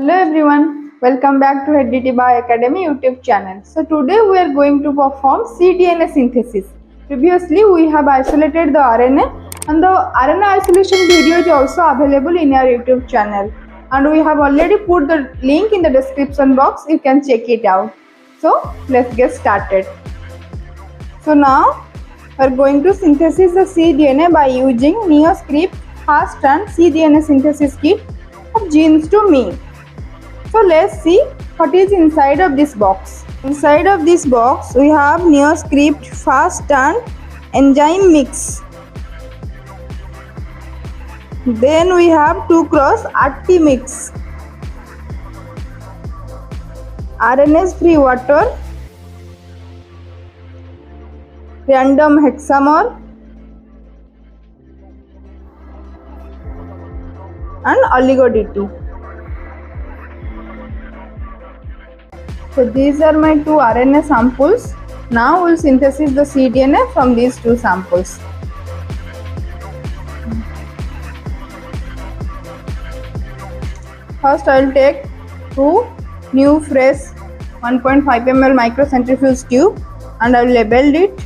Hello everyone, welcome back to Heredity Biosciences YouTube channel. So today we are going to perform cDNA synthesis. Previously we have isolated the RNA and the RNA isolation video is also available in our YouTube channel. And we have already put the link in the description box, you can check it out. So let's get started. So now we are going to synthesize the cDNA by using NeoScript fast strand cDNA synthesis kit of Genes2Me. So let's see what is inside of this box. Inside of this box we have NeoScript fast strand enzyme mix. Then we have 2x-RT mix, RNase free water, random hexamer and oligo-DT. So these are my two RNA samples. Now we will synthesize the cDNA from these two samples. First I will take two new fresh 1.5 ml microcentrifuge tube and I will label it.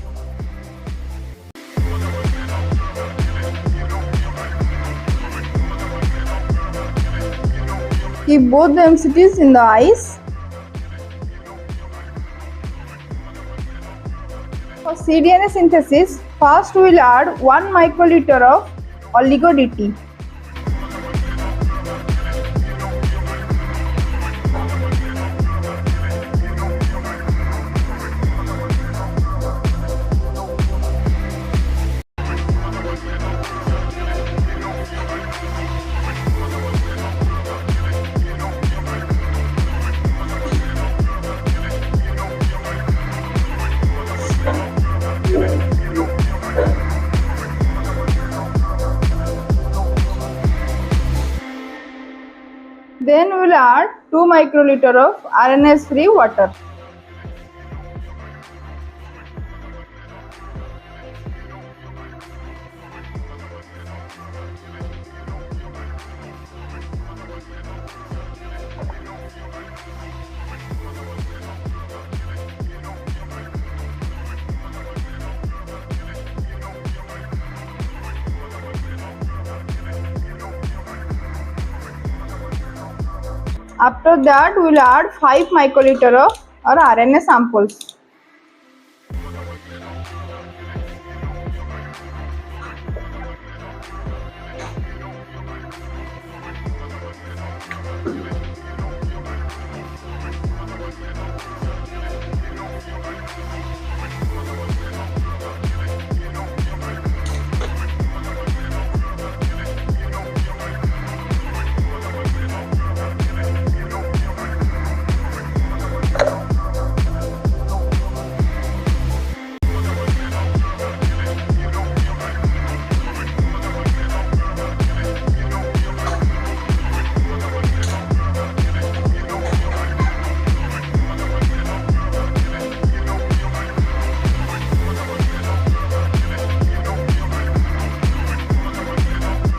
Keep both the MCTs in the ice. For cDNA synthesis, first we will add 1 microliter of oligo-DT. Then we will add 2 microliter of RNase free water. After that, we will add 5 microliter of our RNA samples.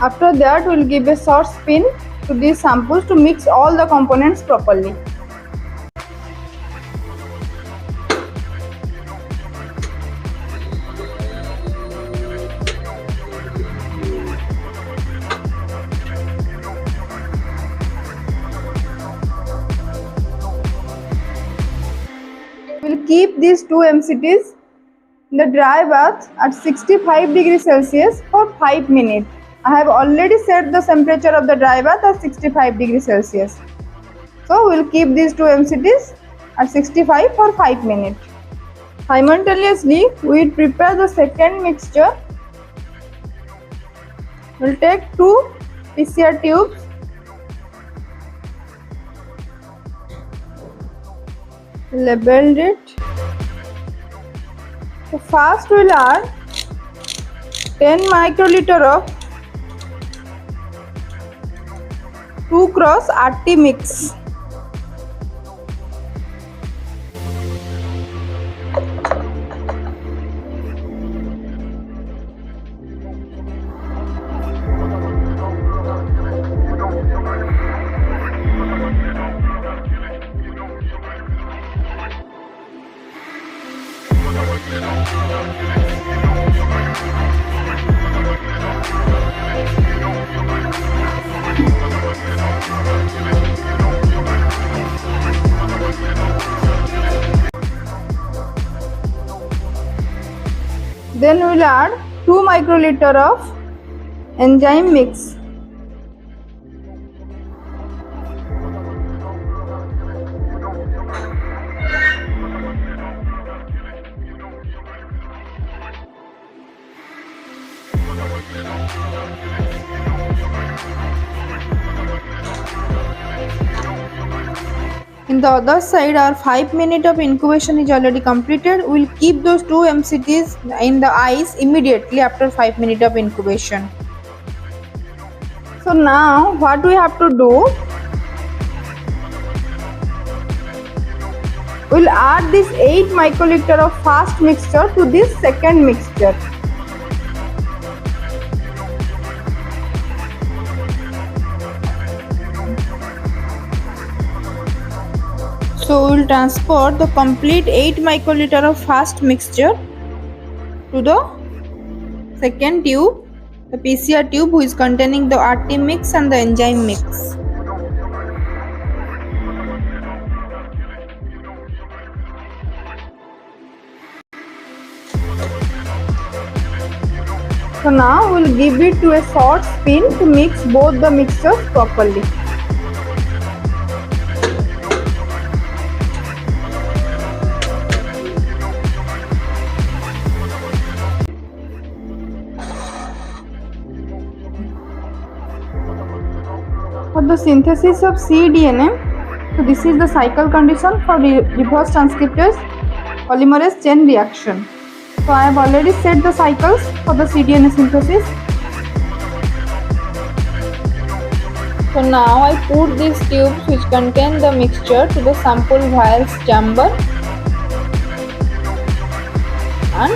After that, we will give a short spin to these samples to mix all the components properly. We will keep these two MCTs in the dry bath at 65 degrees Celsius for 5 minutes. I have already set the temperature of the dry bath at 65 degrees Celsius. So we will keep these two MCTs at 65 for 5 minutes. Simultaneously, we will prepare the second mixture. We will take 2 PCR tubes. Labeled it. So first we will add 10 microliter of 2x-RT mix. Then we will add 2 microliter of enzyme mix. In the other side, our 5 minutes of incubation is already completed. We will keep those 2 MCTs in the ice immediately after 5 minutes of incubation. So now what we have to do, we will add this 8 microliter of fast mixture to this second mixture. So we will transport the complete 8 microliter of fast mixture to the second tube, the PCR tube, which is containing the RT mix and the enzyme mix. So now we will give it to a short spin to mix both the mixtures properly. For the synthesis of cDNA, so this is the cycle condition for reverse transcriptase polymerase chain reaction. So I have already set the cycles for the cDNA synthesis. So now I put these tubes which contain the mixture to the sample vials chamber and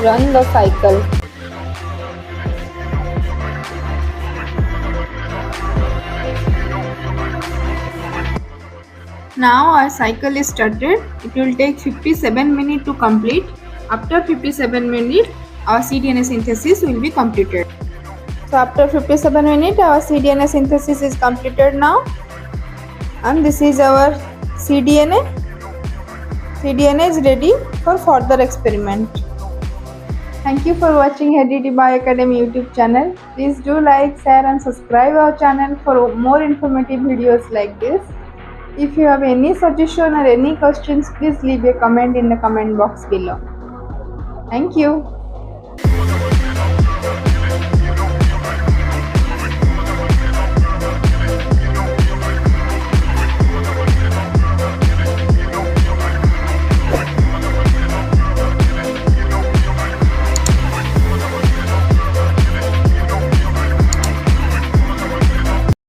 run the cycle. Now our cycle is started. It will take 57 minutes to complete. After 57 minutes, our cDNA synthesis will be completed. So after 57 minutes, our cDNA synthesis is completed now. And this is our cDNA. cDNA is ready for further experiment. Thank you for watching Heredity Bioacademy YouTube channel. Please do like, share and subscribe our channel for more informative videos like this. If you have any suggestion or any questions, please leave a comment in the comment box below. Thank you.